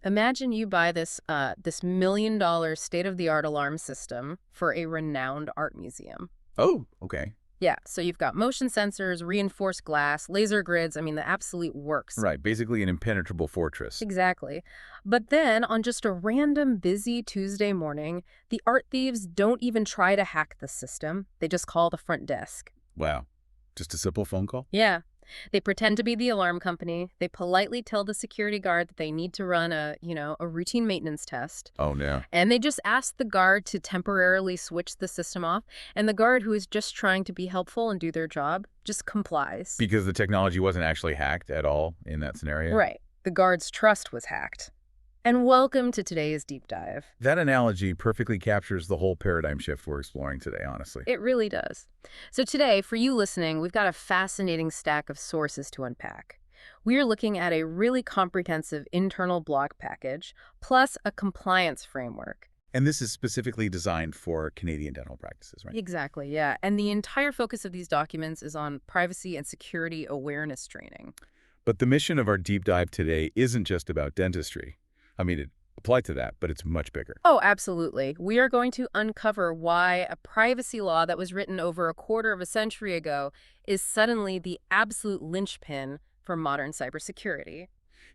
Imagine you buy this $1 million state-of-the-art alarm system for a renowned art museum. Oh, okay. Yeah, so you've got motion sensors, reinforced glass, laser grids, I mean, the absolute works. Right, basically an impenetrable fortress. Exactly. But then, on just a random busy Tuesday morning, the art thieves don't even try to hack the system. They just call the front desk. Wow. Just a simple phone call? Yeah. They pretend to be the alarm company. They politely tell the security guard that they need to run a routine maintenance test. Oh, no. And they just ask the guard to temporarily switch the system off. And the guard, who is just trying to be helpful and do their job, just complies. Because the technology wasn't actually hacked at all in that scenario? Right. The guard's trust was hacked. And welcome to today's deep dive. That analogy perfectly captures the whole paradigm shift we're exploring today, honestly. It really does. So today, for you listening, we've got a fascinating stack of sources to unpack. We are looking at a really comprehensive internal blog package, plus a compliance framework. And this is specifically designed for Canadian dental practices, right? Exactly, yeah. And the entire focus of these documents is on privacy and security awareness training. But the mission of our deep dive today isn't just about dentistry. I mean, it applied to that, but it's much bigger. Oh, absolutely. We are going to uncover why a privacy law that was written over a quarter of a century ago is suddenly the absolute linchpin for modern cybersecurity.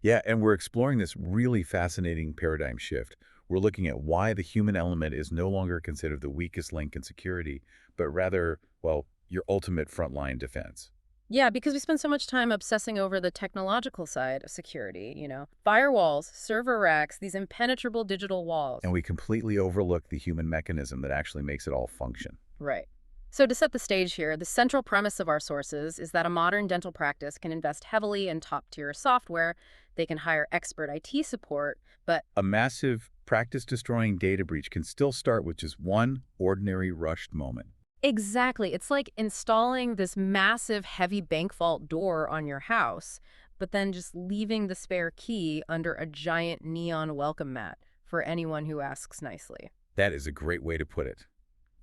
Yeah, and we're exploring this really fascinating paradigm shift. We're looking at why the human element is no longer considered the weakest link in security, but rather, well, your ultimate frontline defense. Yeah, because we spend so much time obsessing over the technological side of security, firewalls, server racks, these impenetrable digital walls. And we completely overlook the human mechanism that actually makes it all function. Right. So to set the stage here, the central premise of our sources is that a modern dental practice can invest heavily in top-tier software. They can hire expert IT support, but A massive practice-destroying data breach can still start with just one ordinary rushed moment. exactly. It's like installing this massive, heavy bank vault door on your house, but then just leaving the spare key under a giant neon welcome mat for anyone who asks nicely. That is a great way to put it.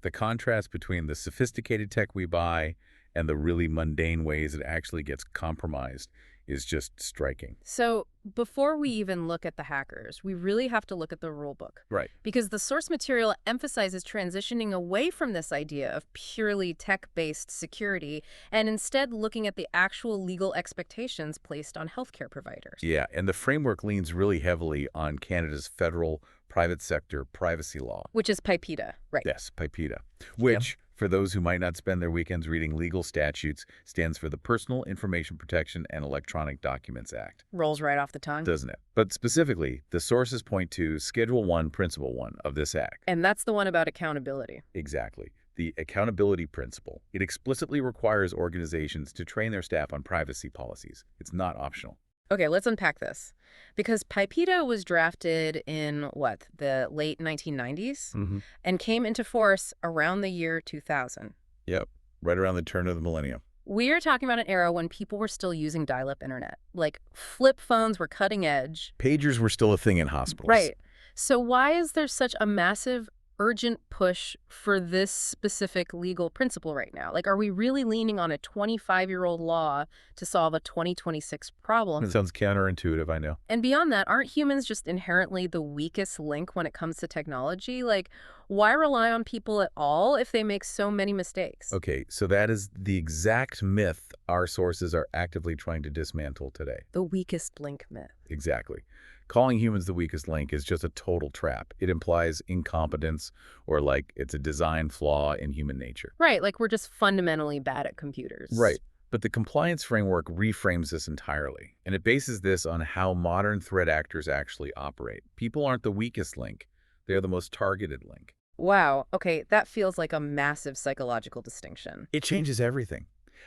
The contrast between the sophisticated tech we buy and the really mundane ways it actually gets compromised is just striking. So before we even look at the hackers, we really have to look at the rulebook. Right. Because the source material emphasizes transitioning away from this idea of purely tech-based security and instead looking at the actual legal expectations placed on healthcare providers. Yeah, and the framework leans really heavily on Canada's federal private sector privacy law. Which is PIPEDA, right? Yes, PIPEDA, which, for those who might not spend their weekends reading legal statutes, stands for the Personal Information Protection and Electronic Documents Act. Rolls right off the tongue. Doesn't it? But specifically, the sources point to Schedule 1, Principle 1 of this act. And that's the one about accountability. Exactly. The accountability principle. It explicitly requires organizations to train their staff on privacy policies. It's not optional. Okay, let's unpack this. Because PIPEDA was drafted in, the late 1990s? And came into force around the year 2000. Yep, right around the turn of the millennium. We're talking about an era when people were still using dial-up internet. Like, flip phones were cutting edge. Pagers were still a thing in hospitals. Right. So why is there such a massive, urgent push for this specific legal principle right now? Like, are we really leaning on a 25-year-old law to solve a 2026 problem? It sounds counterintuitive, I know. And beyond that, aren't humans just inherently the weakest link when it comes to technology? Like, why rely on people at all if they make so many mistakes? Okay, so that is the exact myth our sources are actively trying to dismantle today. The weakest link myth. Exactly. Calling humans the weakest link is just a total trap. It implies incompetence or like it's a design flaw in human nature. Right, like we're just fundamentally bad at computers. Right. But the compliance framework reframes this entirely, and it bases this on how modern threat actors actually operate. People aren't the weakest link. They are the most targeted link. Wow, okay, that feels like a massive psychological distinction. It changes everything.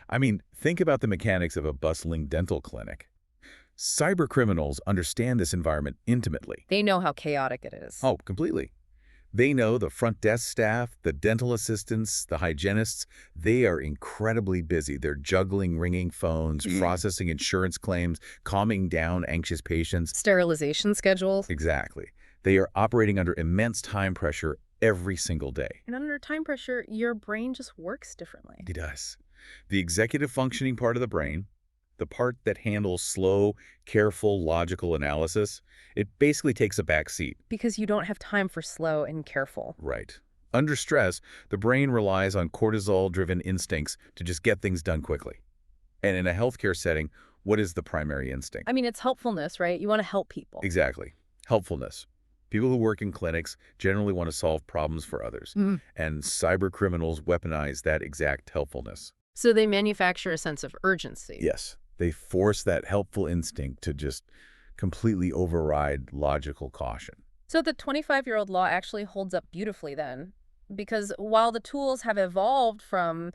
I mean, think about the mechanics of a bustling dental clinic. Cybercriminals understand this environment intimately. They know how chaotic it is. Oh, completely. They know the front desk staff, the dental assistants, the hygienists. They are incredibly busy. They're juggling ringing phones, processing insurance claims, calming down anxious patients. Sterilization schedules. Exactly. They are operating under immense time pressure every single day. And under time pressure, your brain just works differently. It does. The executive functioning part of the brain, the part that handles slow, careful, logical analysis, it basically takes a back seat. Because you don't have time for slow and careful. Right. Under stress, the brain relies on cortisol-driven instincts to just get things done quickly. And in a healthcare setting, what is the primary instinct? I mean, it's helpfulness, right? You want to help people. Exactly. Helpfulness. People who work in clinics generally want to solve problems for others, and cyber criminals weaponize that exact helpfulness. So they manufacture a sense of urgency. Yes, they force that helpful instinct to just completely override logical caution. So the 25-year-old law actually holds up beautifully then, because while the tools have evolved from,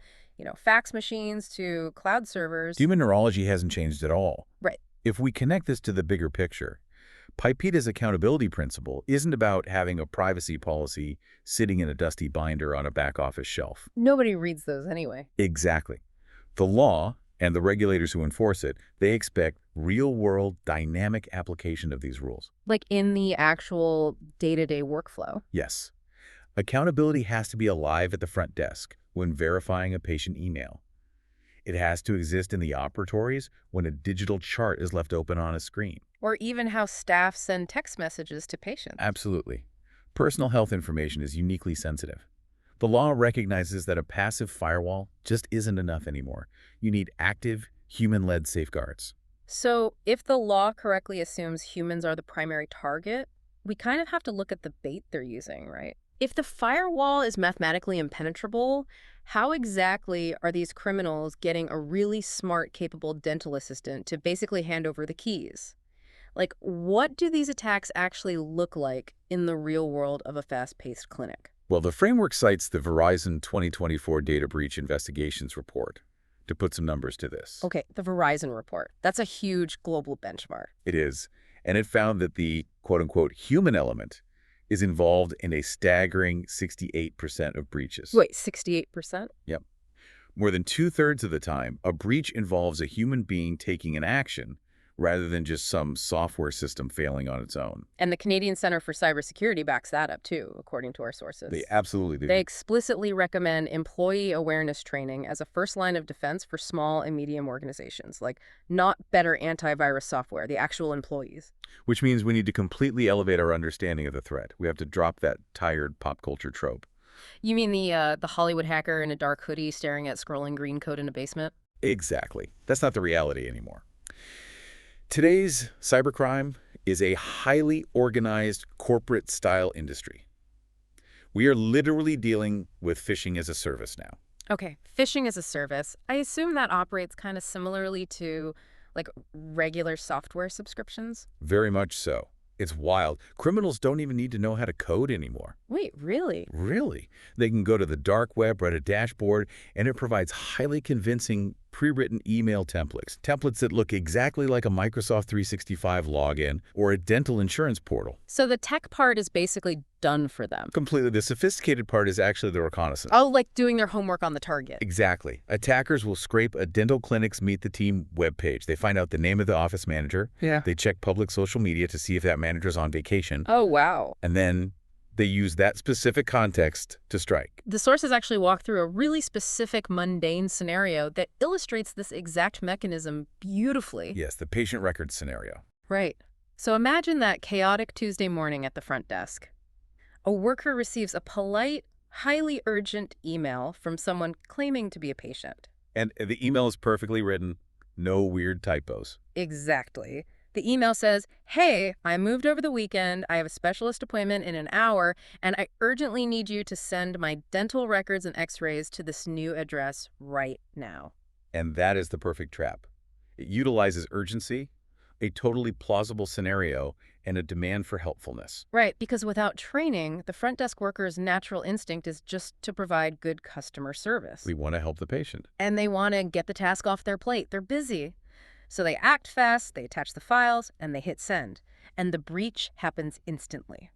fax machines to cloud servers. Human neurology hasn't changed at all. Right. If we connect this to the bigger picture, Pipeta's accountability principle isn't about having a privacy policy sitting in a dusty binder on a back office shelf. Nobody reads those anyway. Exactly. The law and the regulators who enforce it, they expect real-world dynamic application of these rules. Like in the actual day-to-day workflow. Yes. Accountability has to be alive at the front desk when verifying a patient email. It has to exist in the operatories when a digital chart is left open on a screen. Or even how staff send text messages to patients. Absolutely. Personal health information is uniquely sensitive. The law recognizes that a passive firewall just isn't enough anymore. You need active, human-led safeguards. So if the law correctly assumes humans are the primary target, we kind of have to look at the bait they're using, right? If the firewall is mathematically impenetrable, how exactly are these criminals getting a really smart, capable dental assistant to basically hand over the keys? Like, what do these attacks actually look like in the real world of a fast-paced clinic? Well, the framework cites the Verizon 2024 Data Breach Investigations Report to put some numbers to this. Okay, the Verizon report. That's a huge global benchmark. It is. And it found that the quote-unquote human element is involved in a staggering 68% of breaches. Wait, 68%? Yep. More than two-thirds of the time, a breach involves a human being taking an action rather than just some software system failing on its own. And the Canadian Centre for Cybersecurity backs that up too, according to our sources. They absolutely do. They explicitly recommend employee awareness training as a first line of defense for small and medium organizations, like not better antivirus software, the actual employees. Which means we need to completely elevate our understanding of the threat. We have to drop that tired pop culture trope. You mean the Hollywood hacker in a dark hoodie staring at scrolling green code in a basement? Exactly. That's not the reality anymore. Today's cybercrime is a highly organized corporate-style industry. We are literally dealing with phishing as a service now. Okay, phishing as a service. I assume that operates kind of similarly to, like, regular software subscriptions? Very much so. It's wild. Criminals don't even need to know how to code anymore. Wait, really? Really? They can go to the dark web, write a dashboard, and it provides highly convincing pre-written email templates. Templates that look exactly like a Microsoft 365 login or a dental insurance portal. So the tech part is basically done for them. Completely. The sophisticated part is actually the reconnaissance. Oh, like doing their homework on the target. Exactly. Attackers will scrape a dental clinic's Meet the Team webpage. They find out the name of the office manager. Yeah. They check public social media to see if that manager's on vacation. Oh, wow. And then they use that specific context to strike. The sources actually walk through a really specific mundane scenario that illustrates this exact mechanism beautifully. Yes, the patient record scenario. Right. So imagine that chaotic Tuesday morning at the front desk. A worker receives a polite, highly urgent email from someone claiming to be a patient. And the email is perfectly written, no weird typos. Exactly. The email says, hey, I moved over the weekend, I have a specialist appointment in an hour, and I urgently need you to send my dental records and x-rays to this new address right now. And that is the perfect trap. It utilizes urgency, a totally plausible scenario, and a demand for helpfulness. Right, because without training, the front desk worker's natural instinct is just to provide good customer service. We want to help the patient. And they want to get the task off their plate. They're busy. So they act fast, they attach the files, and they hit send. And the breach happens instantly.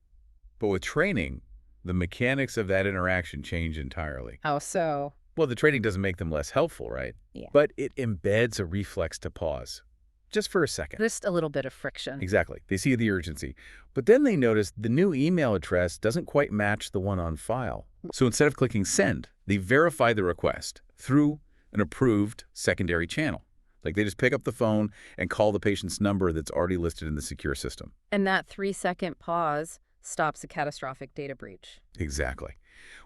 But with training, the mechanics of that interaction change entirely. How so? Well, the training doesn't make them less helpful, right? Yeah. But it embeds a reflex to pause. Just for a second. Just a little bit of friction. Exactly. They see the urgency. But then they notice the new email address doesn't quite match the one on file. So instead of clicking send, they verify the request through an approved secondary channel. Like they just pick up the phone and call the patient's number that's already listed in the secure system. And that 3-second pause stops a catastrophic data breach. Exactly.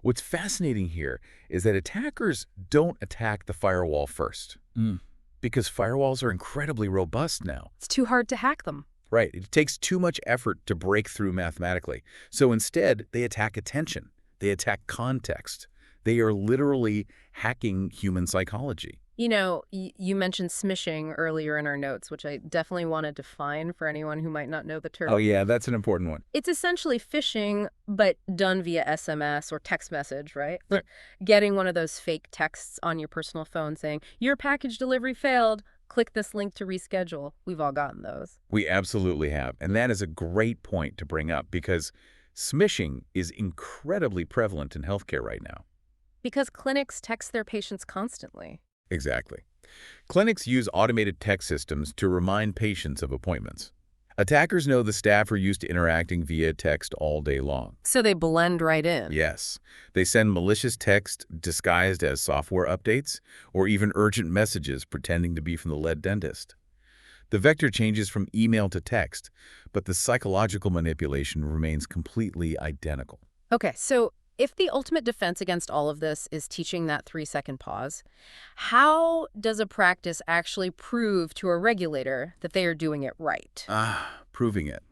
What's fascinating here is that attackers don't attack the firewall first. Because firewalls are incredibly robust now. It's too hard to hack them. Right. It takes too much effort to break through mathematically. So instead, they attack attention. They attack context. They are literally hacking human psychology. You know, you mentioned smishing earlier in our notes, which I definitely want to define for anyone who might not know the term. Oh, yeah, that's an important one. It's essentially phishing, but done via SMS or text message, right? Getting one of those fake texts on your personal phone saying, your package delivery failed. Click this link to reschedule. We've all gotten those. We absolutely have. And that is a great point to bring up because smishing is incredibly prevalent in healthcare right now. Because clinics text their patients constantly. Exactly. Clinics use automated text systems to remind patients of appointments. Attackers know the staff are used to interacting via text all day long. So they blend right in. Yes. They send malicious text disguised as software updates or even urgent messages pretending to be from the lead dentist. The vector changes from email to text, but the psychological manipulation remains completely identical. Okay, so if the ultimate defense against all of this is teaching that 3-second pause, how does a practice actually prove to a regulator that they are doing it right? Proving it.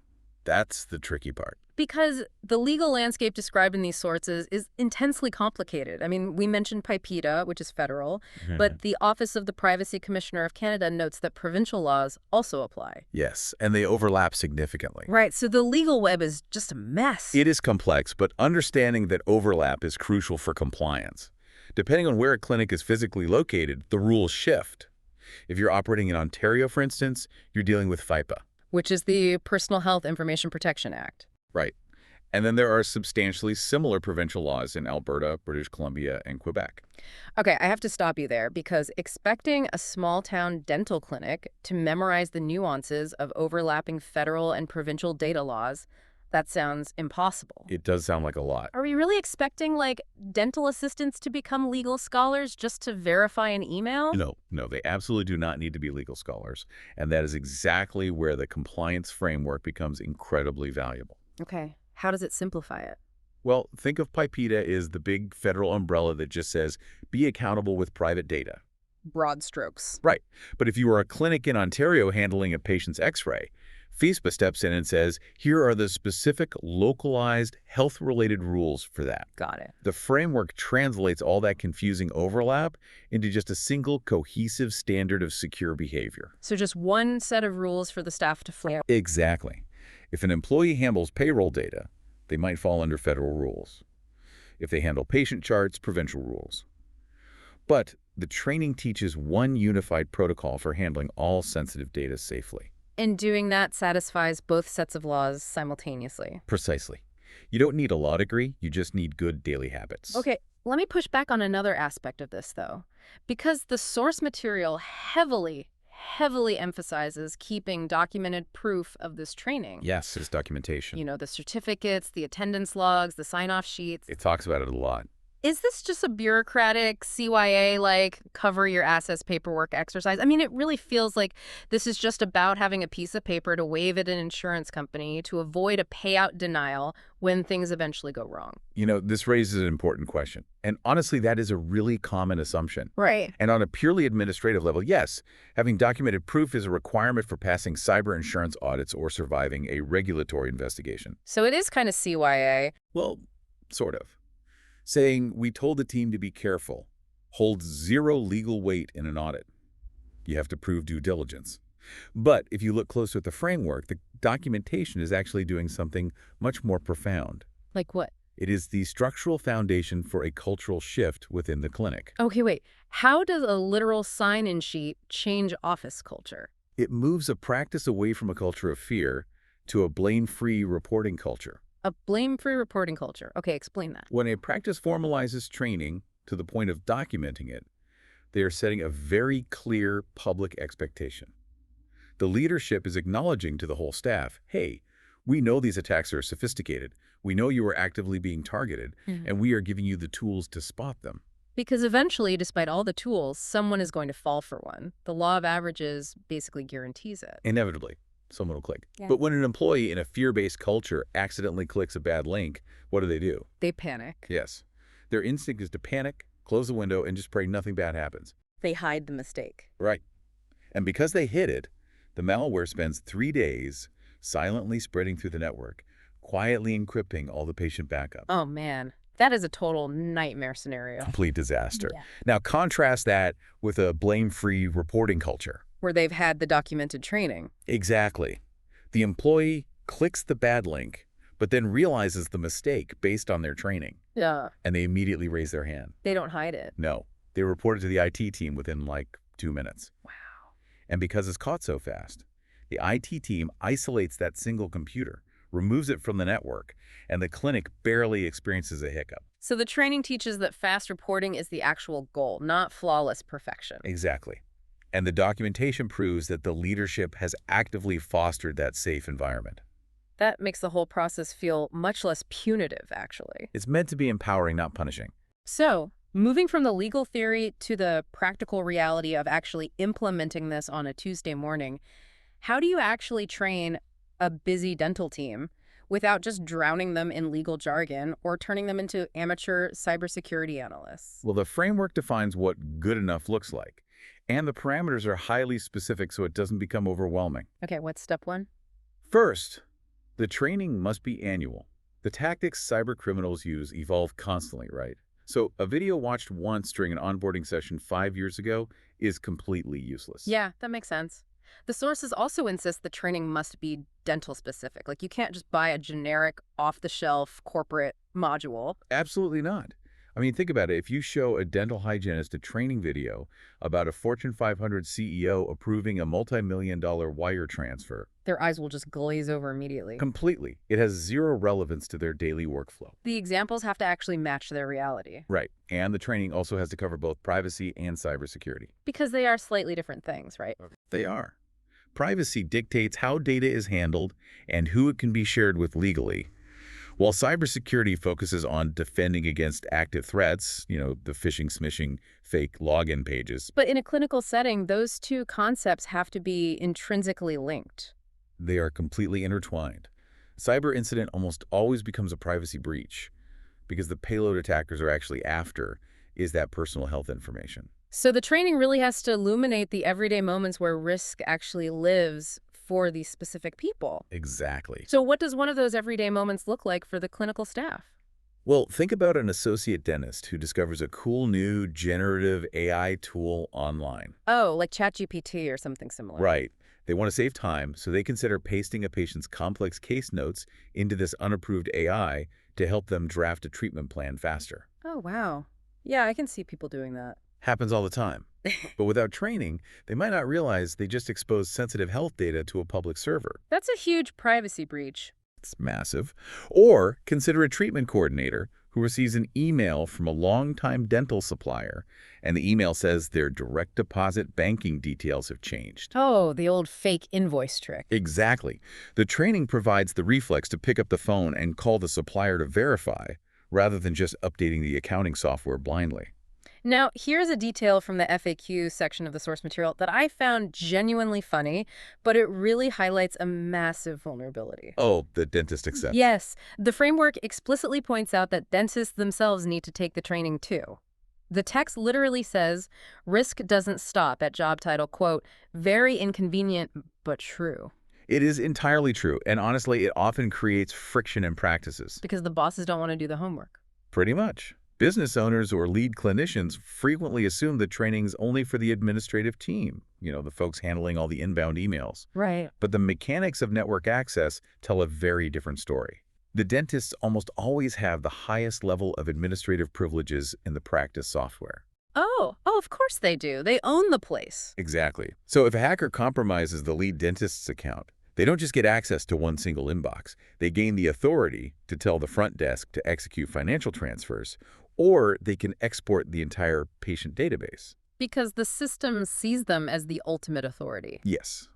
That's the tricky part. Because the legal landscape described in these sources is intensely complicated. I mean, we mentioned PIPEDA, which is federal, but the Office of the Privacy Commissioner of Canada notes that provincial laws also apply. Yes, and they overlap significantly. Right, so the legal web is just a mess. It is complex, but understanding that overlap is crucial for compliance. Depending on where a clinic is physically located, the rules shift. If you're operating in Ontario, for instance, you're dealing with FIPA. Which is the Personal Health Information Protection Act. Right. And then there are substantially similar provincial laws in Alberta, British Columbia, and Quebec. Okay, I have to stop you there because expecting a small-town dental clinic to memorize the nuances of overlapping federal and provincial data laws, that sounds impossible. It does sound like a lot. Are we really expecting, like, dental assistants to become legal scholars just to verify an email? No, they absolutely do not need to be legal scholars. And that is exactly where the compliance framework becomes incredibly valuable. Okay, how does it simplify it? Well, think of PIPEDA as the big federal umbrella that just says, be accountable with private data. Broad strokes. Right. But if you are a clinic in Ontario handling a patient's x-ray, FISPA steps in and says, here are the specific localized health-related rules for that. Got it. The framework translates all that confusing overlap into just a single cohesive standard of secure behavior. So just one set of rules for the staff to follow. Exactly. If an employee handles payroll data, they might fall under federal rules. If they handle patient charts, provincial rules. But the training teaches one unified protocol for handling all sensitive data safely. And doing that satisfies both sets of laws simultaneously. Precisely. You don't need a law degree, you just need good daily habits. Okay, let me push back on another aspect of this, though. Because the source material heavily emphasizes keeping documented proof of this training. Yes, it's documentation. You know, the certificates, the attendance logs, the sign-off sheets. It talks about it a lot. Is this just a bureaucratic CYA-like cover your assets paperwork exercise? I mean, it really feels like this is just about having a piece of paper to wave at an insurance company to avoid a payout denial when things eventually go wrong. You know, this raises an important question. And honestly, that is a really common assumption. Right. And on a purely administrative level, yes, having documented proof is a requirement for passing cyber insurance audits or surviving a regulatory investigation. So it is kind of CYA. Well, sort of. Saying, we told the team to be careful, holds zero legal weight in an audit. You have to prove due diligence. But if you look closer at the framework, the documentation is actually doing something much more profound. Like what? It is the structural foundation for a cultural shift within the clinic. Okay, wait. How does a literal sign-in sheet change office culture? It moves a practice away from a culture of fear to a blame-free reporting culture. A blame-free reporting culture. Okay, explain that. When a practice formalizes training to the point of documenting it, they are setting a very clear public expectation. The leadership is acknowledging to the whole staff, hey, we know these attacks are sophisticated. We know you are actively being targeted, and we are giving you the tools to spot them. Because eventually, despite all the tools, someone is going to fall for one. The law of averages basically guarantees it. Inevitably, someone will click. Yeah. But when an employee in a fear-based culture accidentally clicks a bad link, what do? They panic. Yes. Their instinct is to panic, close the window, and just pray nothing bad happens. They hide the mistake. Right. And because they hid it, the malware spends 3 days silently spreading through the network, quietly encrypting all the patient backup. Oh, man. That is a total nightmare scenario. Complete disaster. Yeah. Now contrast that with a blame-free reporting culture. Where they've had the documented training. Exactly. The employee clicks the bad link, but then realizes the mistake based on their training. Yeah. And they immediately raise their hand. They don't hide it. No. They report it to the IT team within like 2 minutes. Wow. And because it's caught so fast, the IT team isolates that single computer, removes it from the network, and the clinic barely experiences a hiccup. So the training teaches that fast reporting is the actual goal, not flawless perfection. Exactly. And the documentation proves that the leadership has actively fostered that safe environment. That makes the whole process feel much less punitive, actually. It's meant to be empowering, not punishing. So, moving from the legal theory to the practical reality of actually implementing this on a Tuesday morning, how do you actually train a busy dental team without just drowning them in legal jargon or turning them into amateur cybersecurity analysts? Well, the framework defines what good enough looks like, and the parameters are highly specific so it doesn't become overwhelming. Okay, what's step one? First, the training must be annual. The tactics cyber criminals use evolve constantly, right? So a video watched once during an onboarding session 5 years ago is completely useless. Yeah, that makes sense. The sources also insist the training must be dental specific. Like you can't just buy a generic off-the-shelf corporate module. Absolutely not. I mean, think about it. If you show a dental hygienist a training video about a Fortune 500 CEO approving a multi-million-dollar wire transfer, Their eyes will just glaze over immediately. completely, it has zero relevance to their daily workflow. The examples have to actually match their reality Right. And the training also has to cover both privacy and cybersecurity. because they are slightly different things, right? They are. Privacy dictates how data is handled and who it can be shared with legally, while cybersecurity focuses on defending against active threats, the phishing, smishing, fake login pages. But in a clinical setting, those two concepts have to be intrinsically linked. They are completely intertwined. Cyber incident almost always becomes a privacy breach because the payload attackers are actually after is that personal health information. So the training really has to illuminate the everyday moments where risk actually lives for these specific people. Exactly. So what does one of those everyday moments look like for the clinical staff? Well, think about an associate dentist who discovers a cool new generative AI tool online. Oh, like ChatGPT or something similar. Right. They want to save time, so they consider pasting a patient's complex case notes into this unapproved AI to help them draft a treatment plan faster. Oh, wow. Yeah, I can see people doing that. Happens all the time. But without training, they might not realize they just exposed sensitive health data to a public server. That's a huge privacy breach. It's massive. Or consider a treatment coordinator who receives an email from a longtime dental supplier, and the email says their direct deposit banking details have changed. Oh, the old fake invoice trick. Exactly. The training provides the reflex to pick up the phone and call the supplier to verify, rather than just updating the accounting software blindly. Now, here's a detail from the FAQ section of the source material that I found genuinely funny, but it really highlights a massive vulnerability. Oh, the dentist accepts. Yes, the framework explicitly points out that dentists themselves need to take the training too. The text literally says, risk doesn't stop at job title, quote, very inconvenient, but true. It is entirely true, and honestly, it often creates friction in practices. Because the bosses don't want to do the homework. Pretty much. Business owners or lead clinicians frequently assume the training's only for the administrative team, the folks handling all the inbound emails. Right. But the mechanics of network access tell a very different story. The dentists almost always have the highest level of administrative privileges in the practice software. Oh, of course they do. They own the place. Exactly. So if a hacker compromises the lead dentist's account, they don't just get access to one single inbox. They gain the authority to tell the front desk to execute financial transfers, or they can export the entire patient database. Because the system sees them as the ultimate authority. Yes.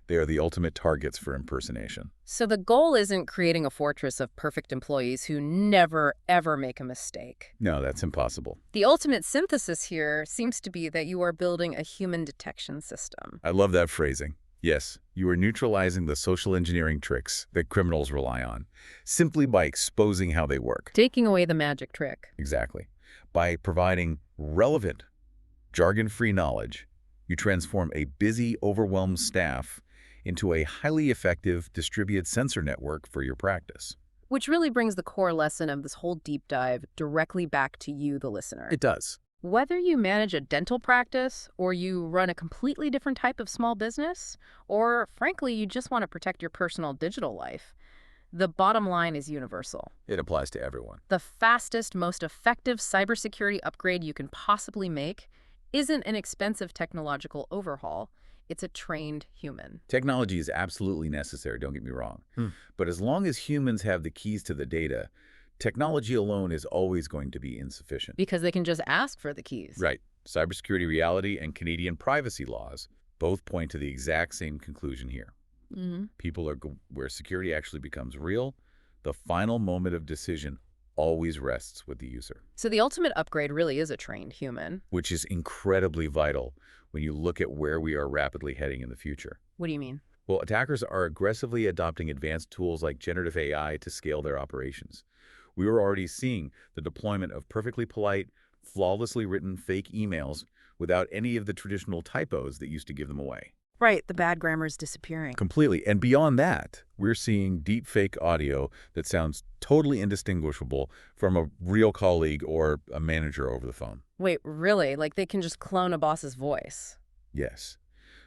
They are the ultimate targets for impersonation. So the goal isn't creating a fortress of perfect employees who never, ever make a mistake. No, that's impossible. The ultimate synthesis here seems to be that you are building a human detection system. I love that phrasing. Yes, you are neutralizing the social engineering tricks that criminals rely on, simply by exposing how they work. Taking away the magic trick. Exactly. By providing relevant, jargon-free knowledge, you transform a busy, overwhelmed staff into a highly effective distributed sensor network for your practice. Which really brings the core lesson of this whole deep dive directly back to you, the listener. It does. Whether you manage a dental practice, or you run a completely different type of small business, or frankly, you just want to protect your personal digital life, the bottom line is universal. It applies to everyone. The fastest, most effective cybersecurity upgrade you can possibly make isn't an expensive technological overhaul. It's a trained human. Technology is absolutely necessary, don't get me wrong. But as long as humans have the keys to the data, technology alone is always going to be insufficient. Because they can just ask for the keys. Right. Cybersecurity reality and Canadian privacy laws both point to the exact same conclusion here. People are where security actually becomes real, the final moment of decision always rests with the user. So the ultimate upgrade really is a trained human. Which is incredibly vital when you look at where we are rapidly heading in the future. What do you mean? Well, attackers are aggressively adopting advanced tools like generative AI to scale their operations. We are already seeing the deployment of perfectly polite, flawlessly written fake emails without any of the traditional typos that used to give them away. Right, the bad grammar is disappearing. Completely. And beyond that, we're seeing deep fake audio that sounds totally indistinguishable from a real colleague or a manager over the phone. Wait, really? Like they can just clone a boss's voice? Yes.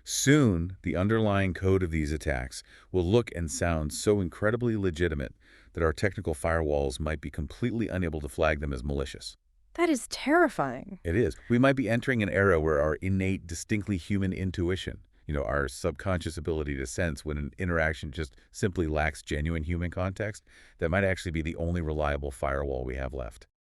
Soon, the underlying code of these attacks will look and sound so incredibly legitimate that our technical firewalls might be completely unable to flag them as malicious. That is terrifying. It is. We might be entering an era where our innate, distinctly human intuition, our subconscious ability to sense when an interaction just simply lacks genuine human context, that might actually be the only reliable firewall we have left.